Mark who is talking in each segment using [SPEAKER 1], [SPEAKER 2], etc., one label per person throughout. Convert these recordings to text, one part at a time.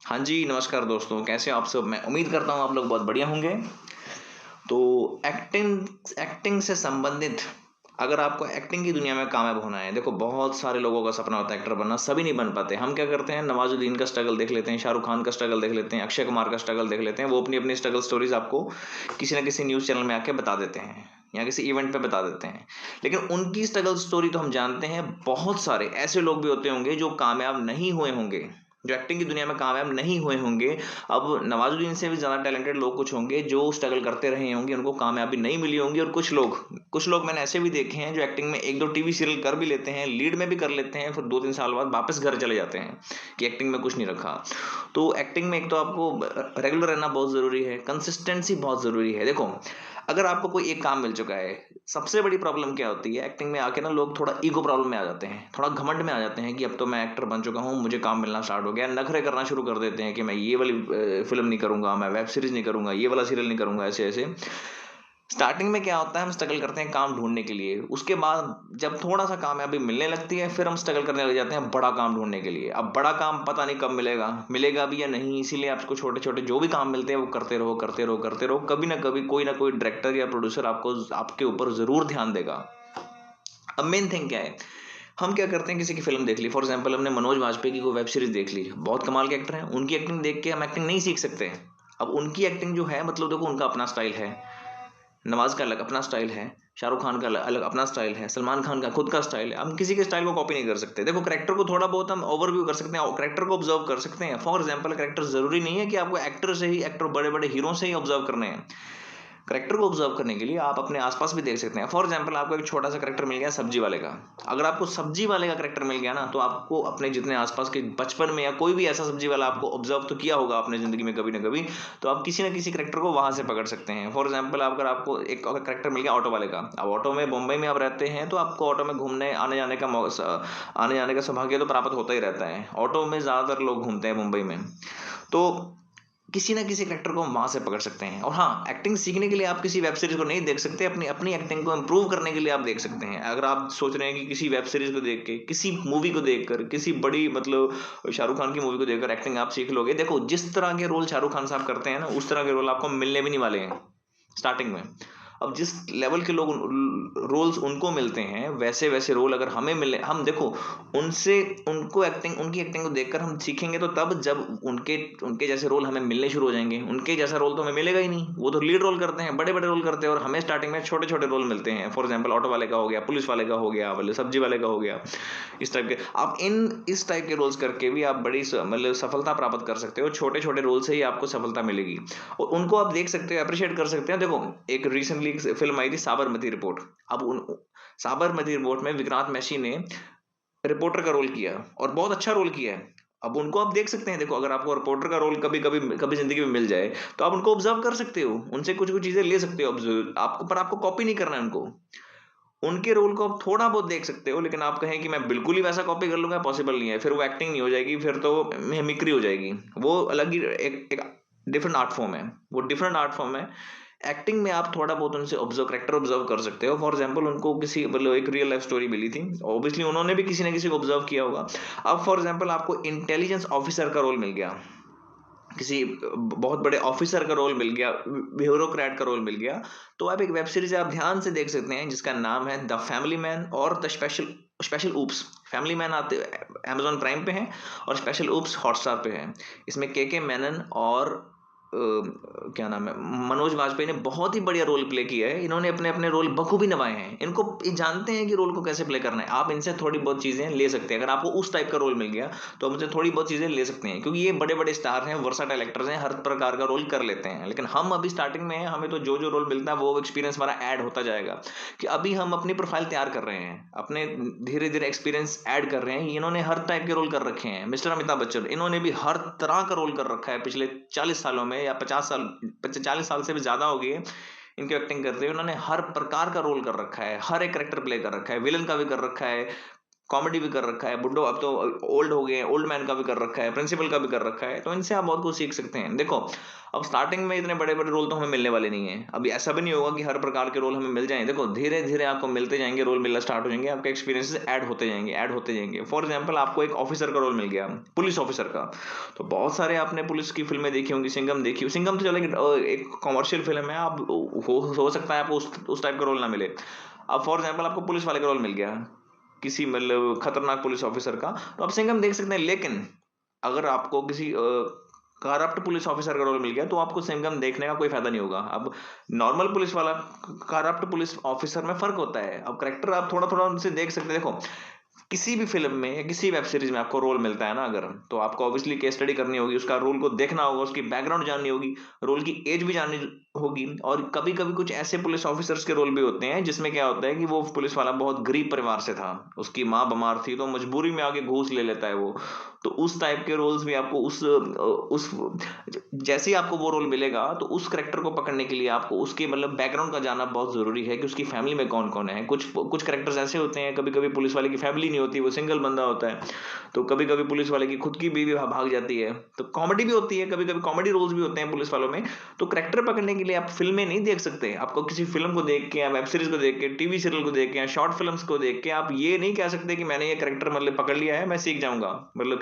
[SPEAKER 1] हाँ जी, नमस्कार दोस्तों, कैसे हो आप सब? मैं उम्मीद करता हूँ आप लोग बहुत बढ़िया होंगे। तो एक्टिंग एक्टिंग से संबंधित अगर आपको एक्टिंग की दुनिया में कामयाब होना है, देखो बहुत सारे लोगों का सपना होता है एक्टर बनना, सभी नहीं बन पाते। हम क्या करते हैं, नवाजुद्दीन का स्ट्रगल देख लेते हैं, शाहरुख खान का स्ट्रगल देख लेते हैं, अक्षय कुमार का स्ट्रगल देख लेते हैं। वो अपनी-अपनी स्ट्रगल स्टोरीज़ आपको किसी न किसी न्यूज़ चैनल में आके बता देते हैं या किसी इवेंट पे बता देते हैं। लेकिन उनकी स्ट्रगल स्टोरी तो हम जानते हैं, बहुत सारे ऐसे लोग भी होते होंगे जो कामयाब नहीं हुए होंगे, जो एक्टिंग की दुनिया में कामयाब नहीं हुए होंगे। अब नवाजुद्दीन से भी ज़्यादा टैलेंटेड लोग कुछ होंगे जो स्ट्रगल करते रहे होंगे, उनको कामयाबी नहीं मिली होंगी। और कुछ लोग मैंने ऐसे भी देखे हैं जो एक्टिंग में 1-2 टीवी सीरियल कर भी लेते हैं, लीड में भी कर लेते हैं, फिर 2-3 साल बाद वापस घर चले जाते हैं कि एक्टिंग में कुछ नहीं रखा। तो एक्टिंग में एक तो आपको रेगुलर रहना बहुत ज़रूरी है, कंसिस्टेंसी बहुत ज़रूरी है। देखो, अगर आपको कोई एक काम मिल चुका है, सबसे बड़ी प्रॉब्लम क्या होती है एक्टिंग में आके ना, लोग थोड़ा ईगो प्रॉब्लम में आ जाते हैं, थोड़ा घमंड में आ जाते हैं कि अब तो मैं एक्टर बन चुका हूँ, मुझे काम मिलना स्टार्ट हो गया। नखरे करना शुरू कर देते हैं कि मैं ये वाली फिल्म नहीं करूंगा, मैं वेब सीरीज नहीं करूंगा, ये वाला सीरियल नहीं करूंगा, ऐसे ऐसे। स्टार्टिंग में क्या होता है, हम स्ट्रगल करते हैं काम ढूंढने के लिए। उसके बाद जब थोड़ा सा कामयाबी मिलने लगती है, फिर हम स्ट्रगल करने लग जाते हैं बड़ा काम ढूंढने के लिए। अब बड़ा काम पता नहीं कब मिलेगा, मिलेगा भी या नहीं, इसीलिए आपको छोटे छोटे जो भी काम मिलते हैं वो करते रहो करते रहो करते रहो। कभी ना कभी कोई ना कोई डायरेक्टर या प्रोड्यूसर आपको आपके ऊपर जरूर ध्यान देगा। अब मेन थिंग क्या है, हम क्या करते हैं, किसी की फिल्म देख ली, फॉर एग्जांपल हमने मनोज वाजपेयी की कोई वेब सीरीज देख ली, बहुत कमाल के एक्टर हैं, उनकी एक्टिंग देख के हम एक्टिंग नहीं सीख सकते। अब उनकी एक्टिंग जो है, मतलब देखो उनका अपना स्टाइल है, नवाज का अलग अपना स्टाइल है, शाहरुख खान का अलग अपना स्टाइल है, सलमान खान का खुद का स्टाइल है। हम किसी के स्टाइल को कॉपी नहीं कर सकते। देखो, करेक्टर को थोड़ा बहुत हम ओवरव्यू कर सकते हैं, करेक्टर को ऑब्जर्व कर सकते हैं। फॉर एग्जांपल, करेक्टर जरूरी नहीं है कि आपको एक्टर से ही, एक्टर बड़े बड़े हीरो से ही ऑब्जर्व करने हैं। करेक्टर को ऑब्जर्व करने के लिए आप अपने आसपास भी देख सकते हैं। फॉर एग्जांपल, आपको एक छोटा सा करेक्टर मिल गया सब्जी वाले का। अगर आपको सब्जी वाले का करेक्टर मिल गया ना, तो आपको अपने जितने आसपास के बचपन में या कोई भी ऐसा सब्जी वाला आपको ऑब्जर्व तो किया होगा आपने जिंदगी में कभी ना कभी, तो आप किसी ना किसी करेक्टर को वहां से पकड़ सकते हैं। फॉर एग्जाम्पल, अगर आपको एक करेक्टर मिल गया ऑटो वाले का, अब ऑटो में बम्बई में आप रहते हैं, तो आपको ऑटो में घूमने आने जाने का सौभाग्य तो प्राप्त होता ही रहता है। ऑटो में ज्यादातर लोग घूमते हैं मुंबई में। तो किसी ना किसी करेक्टर को हम वहां से पकड़ सकते हैं। और हाँ, एक्टिंग सीखने के लिए आप किसी वेब सीरीज को नहीं देख सकते, अपनी अपनी एक्टिंग को इम्प्रूव करने के लिए आप देख सकते हैं। अगर आप सोच रहे हैं कि किसी वेब सीरीज को देख के, किसी मूवी को देखकर, किसी बड़ी मतलब शाहरुख खान की मूवी को देखकर एक्टिंग आप सीख लोगे, देखो जिस तरह के रोल शाहरुख खान साहब करते हैं ना, उस तरह के रोल आपको मिलने भी नहीं वाले हैं स्टार्टिंग में। अब जिस लेवल के लोग रोल्स उनको मिलते हैं, वैसे वैसे रोल अगर हमें मिले, हम देखो उनसे, उनकी एक्टिंग को देखकर हम सीखेंगे तो तब, जब उनके उनके जैसे रोल हमें मिलने शुरू हो जाएंगे। उनके जैसा रोल तो हमें मिलेगा ही नहीं, वो तो लीड रोल करते हैं, बड़े बड़े रोल करते हैं, और हमें स्टार्टिंग में छोटे छोटे रोल मिलते हैं। फॉर एग्जाम्पल, ऑटो वाले का हो गया, पुलिस वाले का हो गया, वाले सब्जी वाले का हो गया, इस टाइप के। आप इस टाइप के रोल्स करके भी आप बड़ी मतलब सफलता प्राप्त कर सकते हो। छोटे छोटे रोल से ही आपको सफलता मिलेगी, और उनको आप देख सकते हो, अप्रिशिएट कर सकते हैं। देखो, एक रिसेंटली फिल्म आई थी साबरमती रिपोर्ट। अब उन साबरमती रिपोर्ट में विक्रांत मैसी ने रिपोर्टर का रोल किया, और बहुत अच्छा रोल किया है। अब उनको आप देख सकते हैं। देखो, अगर आपको रिपोर्टर का रोल कभी कभी कभी जिंदगी में मिल जाए, तो आप उनको ऑब्जर्व कर सकते हो, उनसे कुछ कुछ चीजें ले सकते हो ऑब्जर्व आपको, पर आपको कॉपी नहीं करना है उनको। उनके रोल को आप थोड़ा बहुत देख सकते हो, लेकिन आप कहें कि मैं बिल्कुल ही वैसा कॉपी कर लूंगा, पॉसिबल नहीं है। फिर वो एक्टिंग नहीं हो जाएगी, फिर तो मिमिक्री हो जाएगी। वो अलग ही एक डिफरेंट आर्ट फॉर्म है, वो डिफरेंट आर्ट फॉर्म है। एक्टिंग में आप थोड़ा बहुत उनसे ऑब्जर्व, करेक्टर ऑब्जर्व कर सकते हो। फॉर एग्जांपल, उनको किसी मतलब एक रियल लाइफ स्टोरी मिली थी, ऑब्वियसली उन्होंने भी किसी ना किसी को ऑब्जर्व किया होगा। अब फॉर एग्जांपल, आपको इंटेलिजेंस ऑफिसर का रोल मिल गया, किसी बहुत बड़े ऑफिसर का रोल मिल गया, ब्यूरोक्रेट का रोल मिल गया, तो आप एक वेब सीरीज आप ध्यान से देख सकते हैं जिसका नाम है द फैमिली मैन और the special special oops. Family man आते अमेजॉन प्राइम पे है, और स्पेशल ऊप्स हॉटस्टार पे है। इसमें के मेनन और क्या नाम है, मनोज वाजपेयी ने बहुत ही बढ़िया रोल प्ले किया है। इन्होंने अपने अपने रोल बखूबी निभाए हैं, इनको ये जानते हैं कि रोल को कैसे प्ले करना है। आप इनसे थोड़ी बहुत चीजें ले सकते हैं। अगर आपको उस टाइप का रोल मिल गया, तो हमसे थोड़ी बहुत चीजें ले सकते हैं, क्योंकि ये बड़े बड़े स्टार हैं, वर्साटाइल एक्टर्स हैं, हर प्रकार का रोल कर लेते हैं। लेकिन हम अभी स्टार्टिंग में हैं, हमें तो जो जो रोल मिलता है वो एक्सपीरियंस हमारा ऐड होता जाएगा। कि अभी हम अपनी प्रोफाइल तैयार कर रहे हैं, अपने धीरे धीरे एक्सपीरियंस ऐड कर रहे हैं। इन्होंने हर टाइप के रोल कर रखे हैं। मिस्टर अमिताभ बच्चन, इन्होंने भी हर तरह का रोल कर रखा है पिछले 40 सालों में, या 50 साल, 40 साल से भी ज्यादा हो गई है इनकी एक्टिंग करते हुए। उन्होंने हर प्रकार का रोल कर रखा है, हर एक करेक्टर प्ले कर रखा है, विलन का भी कर रखा है, कॉमेडी भी कर रखा है, बुड्ढो अब तो ओल्ड हो गए हैं, ओल्ड मैन का भी कर रखा है, प्रिंसिपल का भी कर रखा है, तो इनसे आप बहुत कुछ सीख सकते हैं। देखो अब स्टार्टिंग में इतने बड़े बड़े रोल तो हमें मिलने वाले नहीं है, अभी ऐसा भी नहीं होगा कि हर प्रकार के रोल हमें मिल जाएं। देखो धीरे धीरे आपको मिलते जाएंगे, रोल मिलना स्टार्ट हो जाएंगे, आपके एक्सपीरियंसेस ऐड होते जाएंगे, ऐड होते जाएंगे। फॉर एग्जाम्पल आपको एक ऑफिसर का रोल मिल गया, पुलिस ऑफिसर का, तो बहुत सारे आपने पुलिस की फिल्में देखी होंगी, सिंघम देखी, सिंघम तो चलो एक कॉमर्शियल फिल्म है, आप हो सकता है आपको उस टाइप का रोल ना मिले। अब फॉर एग्जाम्पल आपको पुलिस वाले का रोल मिल गया किसी मतलब खतरनाक पुलिस ऑफिसर का, तो आप सिंघम देख सकते हैं। लेकिन अगर आपको किसी करप्ट पुलिस ऑफिसर का रोल मिल गया तो आपको सिंघम देखने का कोई फायदा नहीं होगा। अब नॉर्मल पुलिस वाला करप्ट पुलिस ऑफिसर में फर्क होता है। अब करेक्टर आप थोड़ा थोड़ा उनसे देख सकते हैं। देखो किसी भी फिल्म में या किसी वेब सीरीज में आपको रोल मिलता है ना अगर, तो आपको ऑब्वियसली केस स्टडी करनी होगी, उसका रोल को देखना होगा, उसकी बैकग्राउंड जाननी होगी, रोल की एज भी जाननी होगी। और कभी कभी कुछ ऐसे पुलिस ऑफिसर्स के रोल भी होते हैं जिसमें क्या होता है कि वो पुलिस वाला बहुत गरीब परिवार से था, उसकी माँ बीमार थी तो मजबूरी में आगे घूस ले लेता है वो। तो उस टाइप के रोल्स भी आपको उस जैसे ही आपको वो रोल मिलेगा तो उस करेक्टर को पकड़ने के लिए आपको उसके मतलब बैकग्राउंड का जानना बहुत जरूरी है कि उसकी फैमिली में कौन कौन है। कुछ करेक्टर्स ऐसे होते हैं, कभी कभी पुलिस वाले की फैमिली नहीं होती, वो सिंगल बंदा होता है, तो कभी कभी पुलिस वाले की खुद की बीवी भाग जाती है, तो कॉमेडी भी होती है, कभी कभी कॉमेडी रोल्स भी होते हैं पुलिस वालों में। तो करेक्टर पकड़ने के लिए आप फिल्में नहीं देख सकते, आपको किसी फिल्म को देख के या वेब सीरीज को देख के, टीवी सीरियल को देख के या शॉर्ट फिल्म्स को देख के आप ये नहीं कह सकते कि मैंने ये करेक्टर मतलब पकड़ लिया है, मैं सीख जाऊंगा। मतलब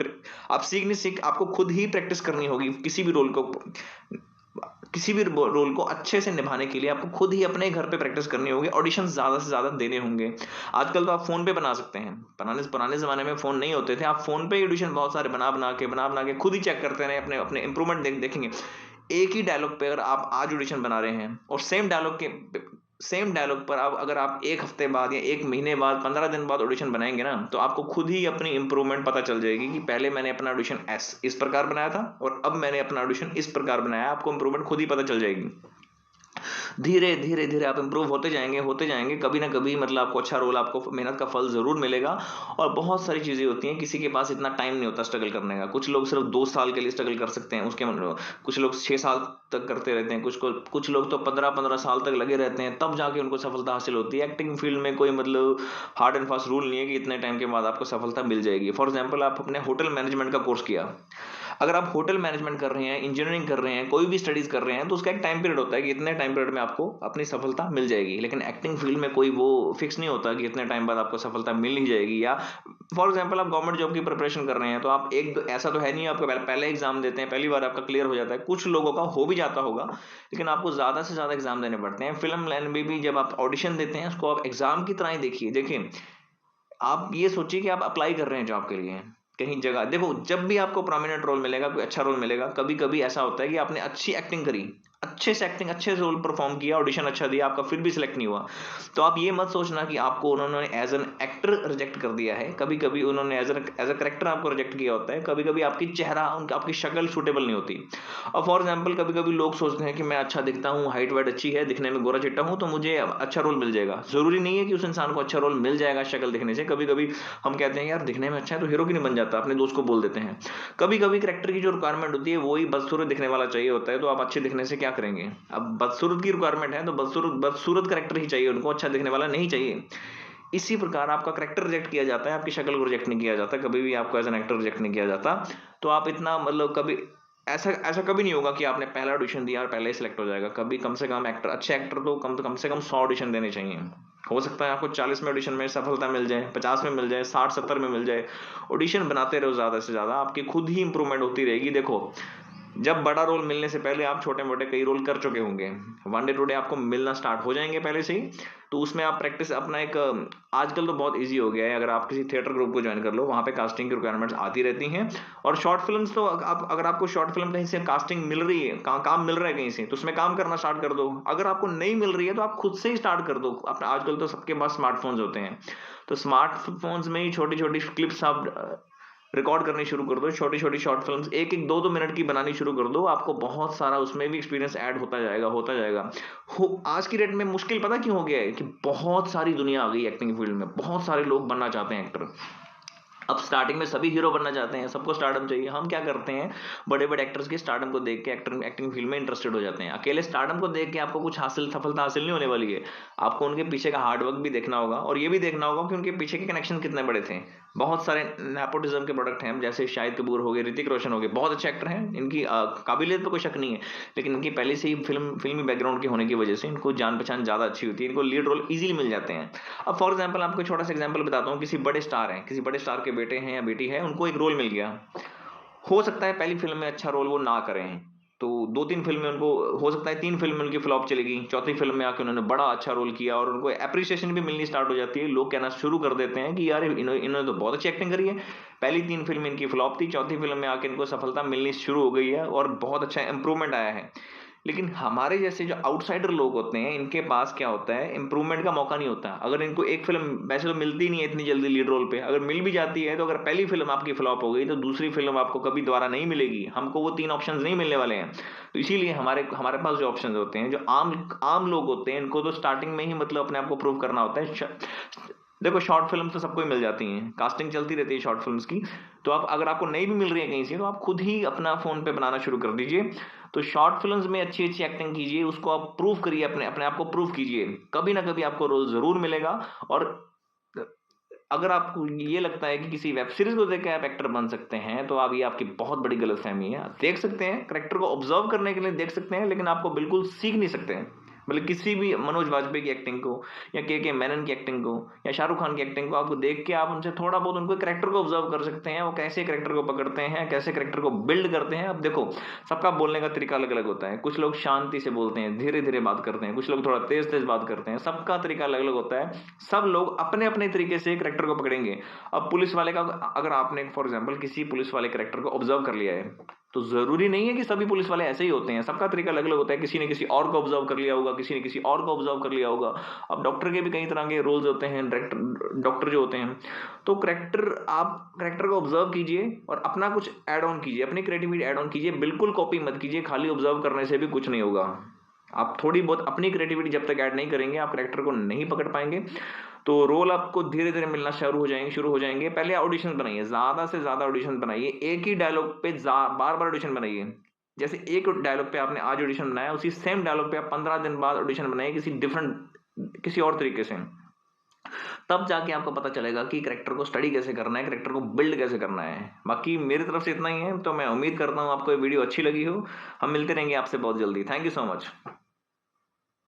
[SPEAKER 1] आप सीख आपको खुद ही प्रैक्टिस करनी होगी किसी भी रोल को अच्छे से निभाने के लिए आपको खुद ही अपने घर पे प्रैक्टिस करनी होगी, ऑडिशन ज्यादा से ज्यादा देने होंगे। आजकल तो आप फोन पे बना सकते हैं, पुराने जमाने में फोन नहीं होते थे, आप फोन पे ऑडिशन बहुत सारे बना बना के खुद ही चेक करते रहे, अपने अपने इंप्रूवमेंट देखेंगे। एक ही डायलॉग पे अगर आप आज ऑडिशन बना रहे हैं और सेम डायलॉग पर आप अगर आप एक हफ्ते बाद या एक महीने बाद 15 दिन बाद ऑडिशन बनाएंगे ना, तो आपको खुद ही अपनी इंप्रूवमेंट पता चल जाएगी कि पहले मैंने अपना ऑडिशन इस प्रकार बनाया था और अब मैंने अपना ऑडिशन इस प्रकार बनाया। आपको इंप्रूवमेंट खुद ही पता चल जाएगी। धीरे धीरे धीरे आप इंप्रूव होते जाएंगे, कभी ना कभी मतलब आपको अच्छा रोल, आपको मेहनत का फल जरूर मिलेगा। और बहुत सारी चीजें होती हैं, किसी के पास इतना टाइम नहीं होता स्ट्रगल करने का। कुछ लोग सिर्फ 2 साल के लिए स्ट्रगल कर सकते हैं, उसके मतलब कुछ लोग 6 साल तक करते रहते हैं, कुछ लोग तो 15-15 साल तक लगे रहते हैं, तब जाके उनको सफलता हासिल होती है। एक्टिंग फील्ड में कोई मतलब हार्ड एंड फास्ट रूल नहीं है कि इतने टाइम के बाद आपको सफलता मिल जाएगी। फॉर एग्जाम्पल आप अपने होटल मैनेजमेंट का कोर्स किया, अगर आप होटल मैनेजमेंट कर रहे हैं, इंजीनियरिंग कर रहे हैं, कोई भी स्टडीज कर रहे हैं, तो उसका एक टाइम पीरियड होता है कि इतने टाइम पीरियड में आपको अपनी सफलता मिल जाएगी। लेकिन एक्टिंग फील्ड में कोई वो फिक्स नहीं होता कि इतने टाइम बाद आपको सफलता मिल ही जाएगी। या फॉर एग्जाम्पल आप गवर्नमेंट जॉब की प्रिपरेशन कर रहे हैं, तो आप ऐसा तो है नहीं आपका पहले एग्जाम देते हैं, पहली बार आपका क्लियर हो जाता है, कुछ लोगों का हो भी जाता होगा, लेकिन आपको ज्यादा से ज्यादा एग्जाम देने पड़ते हैं। फिल्म लाइन में भी जब आप ऑडिशन देते हैं, उसको आप एग्जाम की तरह ही देखिए। आप ये सोचिए कि आप अप्लाई कर रहे हैं जॉब के लिए कहीं जगह। देखो जब भी आपको प्रोमिनेंट रोल मिलेगा, कोई अच्छा रोल मिलेगा, कभी कभी ऐसा होता है कि आपने अच्छी एक्टिंग करी, अच्छे से रोल परफॉर्म किया, ऑडिशन अच्छा दिया, आपका फिर भी सिलेक्ट नहीं हुआ, तो आप ये मत सोचना कि आपको उन्होंने एज एन एक्टर रिजेक्ट कर दिया है। कभी कभी उन्होंने एज अ करेक्टर आपको रिजेक्ट किया होता है। कभी कभी आपकी चेहरा आपकी शक्ल सूटेबल नहीं होती। और फॉर एग्जाम्पल कभी कभी लोग सोचते हैं कि मैं अच्छा दिखता हूँ, हाइट वाइट अच्छी है, दिखने में गोरा चिट्टा हूँ, तो मुझे अच्छा रोल मिल जाएगा। जरूरी नहीं है कि उस इंसान को अच्छा रोल मिल जाएगा शक्ल दिखने से। कभी कभी हम कहते हैं यार दिखने में अच्छा है तो हीरो क्यों नहीं बन जाता, अपने दोस्त को बोल देते हैं। कभी कभी करेक्टर की जो रिक्वायरमेंट होती है वही बदसूरत दिखने वाला चाहिए होता है, तो आप अच्छे दिखने से क्या करेंगे। अब बदसूरत की रिक्वायरमेंट है तो बदसूरत करेक्टर ही चाहिए उनको, अच्छा दिखने वाला नहीं चाहिए। इसी प्रकार आपका करेक्टर रिजेक्ट किया जाता है, आपकी शक्ल को रिजेक्ट नहीं किया जाता, कभी भी आपको एज एन एक्टर रिजेक्ट नहीं किया जाता। तो आप इतना मतलब कभी ऐसा ऐसा कभी नहीं होगा कि आपने पहला ऑडिशन दिया और पहले ही सिलेक्ट हो जाएगा। कभी कम से कम अच्छे एक्टर तो कम से कम 100 ऑडिशन देने चाहिए। हो सकता है आपको 40 में ऑडिशन में सफलता मिल जाए, 50 में मिल जाए, 60-70 में मिल जाए। ऑडिशन बनाते रहो ज्यादा से ज्यादा, आपकी खुद ही इंप्रूवमेंट होती रहेगी। देखो जब बड़ा रोल मिलने से पहले आप छोटे मोटे कई रोल कर चुके होंगे, वन डे टू डे आपको मिलना स्टार्ट हो जाएंगे पहले से ही। तो उसमें आप प्रैक्टिस अपना एक आजकल तो बहुत इजी हो गया है, अगर आप किसी थिएटर ग्रुप को ज्वाइन कर लो, वहां पे कास्टिंग की रिक्वायरमेंट्स आती रहती हैं। और शॉर्ट फिल्म्स तो आप अगर आपको शॉर्ट फिल्म कहीं से कास्टिंग मिल रही है, काम मिल रहा है कहीं से, तो उसमें काम करना स्टार्ट कर दो। अगर आपको नहीं मिल रही है तो आप खुद से ही स्टार्ट कर दो अपना। आजकल तो सबके पास स्मार्टफोन्स होते हैं, तो स्मार्टफोन्स में ही छोटी छोटी क्लिप्स आप रिकॉर्ड करनी शुरू कर दो, छोटी छोटी शॉर्ट फिल्म्स 1-1 2-2 मिनट की बनानी शुरू कर दो। आपको बहुत सारा उसमें भी एक्सपीरियंस ऐड होता जाएगा। आज की डेट में मुश्किल पता क्यों हो गया है कि बहुत सारी दुनिया आ गई एक्टिंग फील्ड में, बहुत सारे लोग बनना चाहते हैं एक्टर। अब स्टार्टिंग में सभी हीरो बनना चाहते हैं, सबको स्टारडम चाहिए। हम क्या करते हैं, बड़े बड़े एक्टर्स के स्टारडम को देख के एक्टिंग फील्ड में इंटरेस्टेड हो जाते हैं। अकेले स्टारडम को देख के आपको कुछ सफलता हासिल नहीं होने वाली है। आपको उनके पीछे का हार्डवर्क भी देखना होगा, और ये भी देखना होगा कि उनके पीछे के कनेक्शन कितने बड़े थे। बहुत सारे नेपोटिज्म के प्रोडक्ट हैं, जैसे शाहिद कपूर हो गए, ऋतिक रोशन हो गए, बहुत अच्छे एक्टर हैं, इनकी काबिलियत पर कोई शक नहीं है। लेकिन इनकी पहले से ही फिल्मी बैकग्राउंड के होने की वजह से इनको जान पहचान ज़्यादा अच्छी होती है, इनको लीड रोल इजीली मिल जाते हैं। अब फॉर एग्जाम्पल आपको छोटा सा एग्जाम्पल बताता हूँ, किसी बड़े स्टार हैं, किसी बड़े स्टार के बेटे हैं या बेटी है, उनको एक रोल मिल गया। हो सकता है पहली फिल्म में अच्छा रोल वो ना करें, तो 2-3 फिल्म में उनको, हो सकता है 3 फिल्म में उनकी फ्लॉप चलेगी, चौथी फिल्म में आके उन्होंने बड़ा अच्छा रोल किया और उनको एप्रिसिएशन भी मिलनी स्टार्ट हो जाती है। लोग कहना शुरू कर देते हैं कि यार इन्होंने तो बहुत अच्छी एक्टिंग करी है। पहली 3 फिल्म इनकी फ्लॉप थी, चौथी फिल्म में आके इनको सफलता मिलनी शुरू हो गई है और बहुत अच्छा इंप्रूवमेंट आया है। लेकिन हमारे जैसे जो आउटसाइडर लोग होते हैं, इनके पास क्या होता है, इंप्रूवमेंट का मौका नहीं होता। अगर इनको एक फिल्म, वैसे तो मिलती नहीं है इतनी जल्दी लीड रोल पे, अगर मिल भी जाती है तो अगर पहली फिल्म आपकी फ्लॉप हो गई तो दूसरी फिल्म आपको कभी दोबारा नहीं मिलेगी। हमको वो 3 ऑप्शंस नहीं मिलने वाले हैं। तो इसीलिए हमारे हमारे पास जो ऑप्शंस होते हैं, जो आम आम लोग होते हैं, इनको तो स्टार्टिंग में ही मतलब अपने आप को प्रूव करना होता है। देखो शॉर्ट फिल्म तो सबको ही मिल जाती हैं, कास्टिंग चलती रहती है शॉर्ट फिल्म्स की। तो आप, अगर आपको नहीं भी मिल रही है कहीं से, तो आप खुद ही अपना फोन पे बनाना शुरू कर दीजिए। तो शॉर्ट फिल्म्स में अच्छी अच्छी एक्टिंग कीजिए, उसको आप प्रूव करिए, अपने अपने आप को प्रूव कीजिए, कभी ना कभी आपको रोल जरूर मिलेगा। और अगर आपको ये लगता है कि किसी वेब सीरीज को देख के आप एक्टर बन सकते हैं, तो आप, ये आपकी बहुत बड़ी गलतफहमी है। आप देख सकते हैं, करेक्टर को ऑब्जर्व करने के लिए देख सकते हैं, लेकिन आपको बिल्कुल सीख नहीं सकते हैं। मतलब किसी भी मनोज वाजपेयी की एक्टिंग को, या के मेनन की एक्टिंग को, या शाहरुख खान की एक्टिंग को आपको देख के आप उनसे थोड़ा बहुत उनको करेक्टर को ऑब्जर्व कर सकते हैं, वो कैसे करेक्टर को पकड़ते हैं, कैसे करेक्टर को बिल्ड करते हैं। अब देखो, सबका बोलने का तरीका अलग अलग होता है। कुछ लोग शांति से बोलते हैं, धीरे धीरे बात करते हैं, कुछ लोग थोड़ा तेज तेज बात करते हैं, सबका तरीका अलग अलग होता है। सब लोग अपने अपने तरीके से करेक्टर को पकड़ेंगे। अब पुलिस वाले का, अगर आपने फॉर एग्जाम्पल किसी पुलिस वाले करेक्टर को ऑब्जर्व कर लिया है, तो जरूरी नहीं है कि सभी पुलिस वाले ऐसे ही होते हैं, सबका तरीका अलग अलग होता है। किसी ने किसी और को ऑब्जर्व कर लिया होगा, किसी ने किसी और को ऑब्जर्व कर लिया होगा। अब डॉक्टर के भी कई तरह के रोल्स होते हैं, डॉक्टर जो होते हैं। तो करेक्टर, आप करेक्टर को ऑब्जर्व कीजिए और अपना कुछ ऐड ऑन कीजिए, अपनी क्रिएटिविटी ऐड ऑन कीजिए, बिल्कुल कॉपी मत कीजिए। खाली ऑब्जर्व करने से भी कुछ नहीं होगा। आप थोड़ी बहुत अपनी क्रिएटिविटी जब तक ऐड नहीं करेंगे, आप करेक्टर को नहीं पकड़ पाएंगे। तो रोल आपको धीरे धीरे मिलना शुरू हो जाएंगे। पहले ऑडिशन बनाइए, ज्यादा से ज्यादा ऑडिशन बनाइए, एक ही डायलॉग पे बार बार ऑडिशन बनाइए। जैसे एक डायलॉग पे आपने आज ऑडिशन बनाया, उसी सेम डायलॉग पे आप 15 दिन बाद ऑडिशन बनाइए, किसी और तरीके से। तब जाके आपको पता चलेगा कि करेक्टर को स्टडी कैसे करना है, करेक्टर को बिल्ड कैसे करना है। बाकी मेरी तरफ से इतना ही है। तो मैं उम्मीद करता हूँ आपको ये वीडियो अच्छी लगी हो। हम मिलते रहेंगे आपसे बहुत जल्दी। Thank you so much.